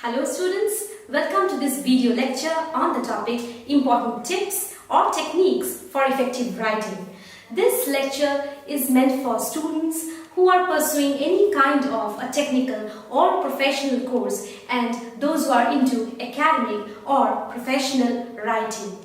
Hello students, welcome to this video lecture on the topic important tips or techniques for effective writing. This lecture is meant for students who are pursuing any kind of a technical or professional course and those who are into academic or professional writing.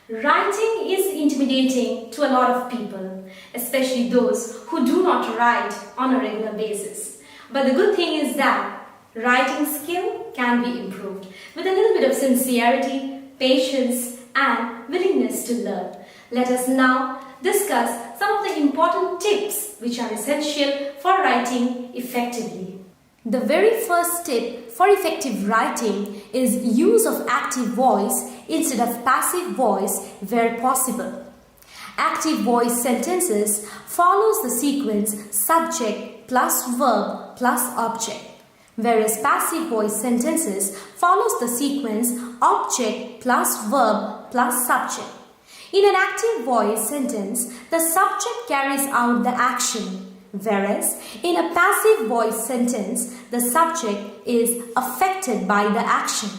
Writing is intimidating to a lot of people, especially those who do not write on a regular basis. But the good thing is that writing skill can be improved with a little bit of sincerity, patience and willingness to learn. Let us now discuss some of the important tips which are essential for writing effectively. The very first tip for effective writing is use of active voice instead of passive voice where possible. Active voice sentences follows the sequence subject plus verb plus object, whereas passive voice sentences follows the sequence object plus verb plus subject. In an active voice sentence, the subject carries out the action, whereas in a passive voice sentence, the subject is affected by the action.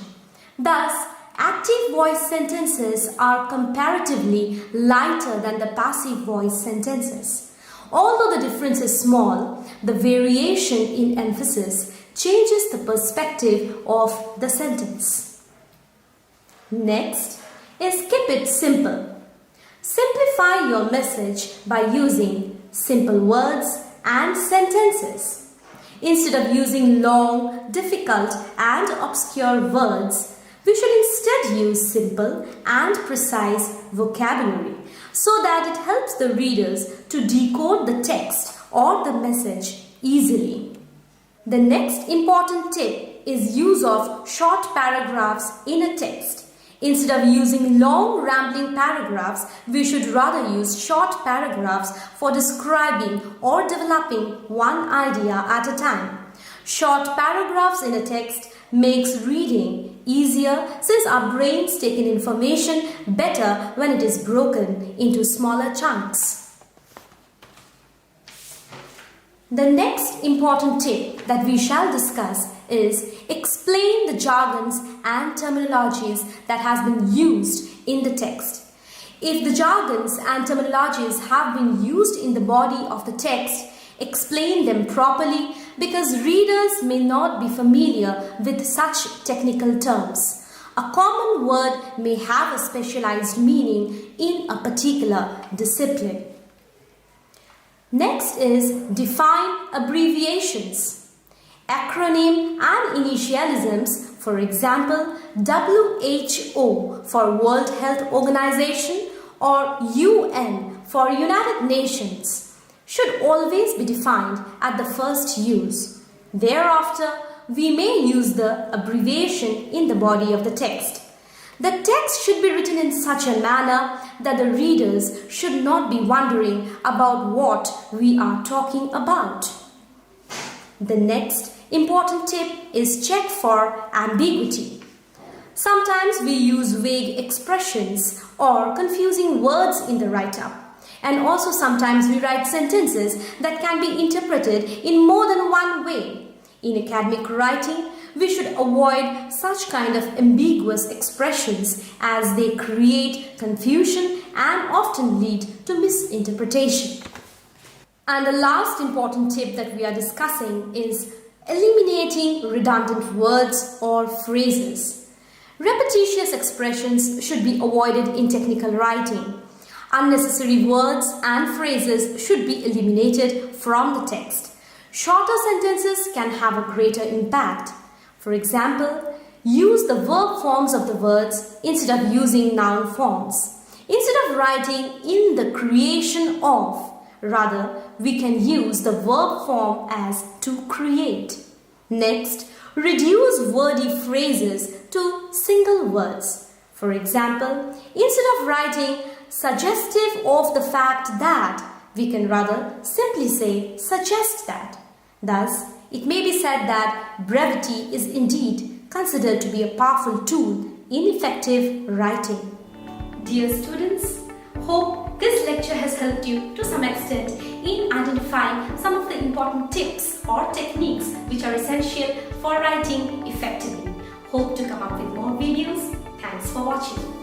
Thus, active voice sentences are comparatively lighter than the passive voice sentences. Although the difference is small, the variation in emphasis changes the perspective of the sentence. Next is keep it simple. Simplify your message by using simple words and sentences. Instead of using long, difficult and obscure words, we should instead use simple and precise vocabulary so that it helps the readers to decode the text or the message easily. The next important tip is use of short paragraphs in a text. Instead of using long rambling paragraphs, we should rather use short paragraphs for describing or developing one idea at a time. Short paragraphs in a text makes reading easier since our brains take in information better when it is broken into smaller chunks. The next important tip that we shall discuss is explain the jargons and terminologies that has been used in the text. If the jargons and terminologies have been used in the body of the text, explain them properly because readers may not be familiar with such technical terms. A common word may have a specialized meaning in a particular discipline. Next is define abbreviations. Acronym and initialisms, for example, WHO for World Health Organization or UN for United Nations, should always be defined at the first use. Thereafter, we may use the abbreviation in the body of the text. The text should be written in such a manner that the readers should not be wondering about what we are talking about. The next important tip is check for ambiguity. Sometimes we use vague expressions or confusing words in the write-up. And also sometimes we write sentences that can be interpreted in more than one way. In academic writing, we should avoid such kind of ambiguous expressions as they create confusion and often lead to misinterpretation. And the last important tip that we are discussing is eliminating redundant words or phrases. Repetitious expressions should be avoided in technical writing. Unnecessary words and phrases should be eliminated from the text. Shorter sentences can have a greater impact. For example, use the verb forms of the words instead of using noun forms. Instead of writing in the creation of, rather, we can use the verb form as to create. Next, reduce wordy phrases to single words. For example, instead of writing suggestive of the fact that, we can rather simply say suggest that. Thus, it may be said that brevity is indeed considered to be a powerful tool in effective writing. Dear students, hope this lecture has helped you to some extent in identifying some of the important tips or techniques which are essential for writing effectively. Hope to come up with more videos. Thanks for watching.